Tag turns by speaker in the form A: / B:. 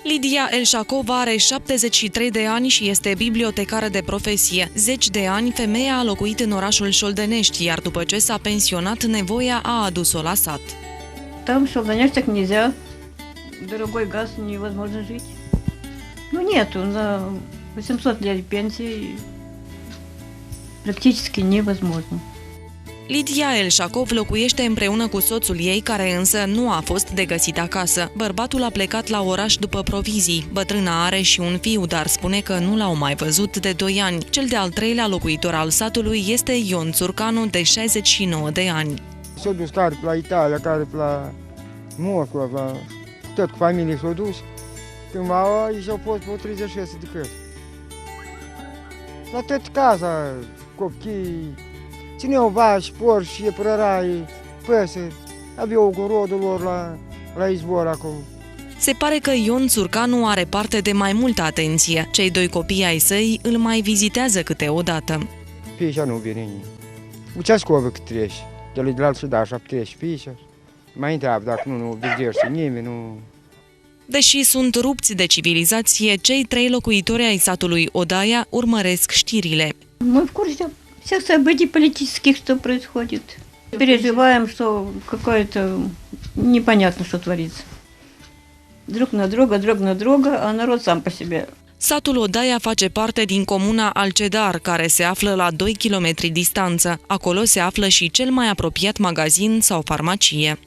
A: Lidia Elșacova are 73 de ani și este bibliotecară de profesie. 10 de ani, femeia a locuit în orașul Șoldenești, iar după ce s-a pensionat, nevoia a adus-o la sat.
B: Там в Шолдонештах нельзя, дорогой газ, невозможно жить. Ну нету, на 800 лет пенсии практически невозможно.
A: Lidia Elșacov locuiește împreună cu soțul ei, care însă nu a fost de găsit acasă. Bărbatul a plecat la oraș după provizii. Bătrâna are și un fiu, dar spune că nu l-au mai văzut de 2 ani. Cel de-al treilea locuitor al satului este Ion Țurcanu, de 69 de ani.
C: S-au dus care la Italia, care la Moscova, tot cu familie s-au dus. Cândva aici au fost vreo 36 de căsi. La tot casa, copii, țineau vaci, porci, iepurarai, păsări, aveau rodul lor la izvor acolo.
A: Se pare că Ion Țurcanu are parte de mai multă atenție. Cei 2 copii ai săi îl mai vizitează câteodată.
C: Pe aici nu vine nimeni. Uceascovă cât treci, de la alții da, 70 pe aici. Mai întreabă dacă nu vizește nimeni, nu...
A: Deși sunt rupți de civilizație, cei 3 locuitori ai satului Odaia urmăresc știrile.
B: Мы в курсе всех событий политических, что происходит. Переживаем, что какое-то непонятно, что творится. Друг на друга, а народ сам по себе.
A: Satul Odaia face parte din comuna Alcedar, care se află la 2 km distanță. Acolo se află și cel mai apropiat magazin sau farmacie.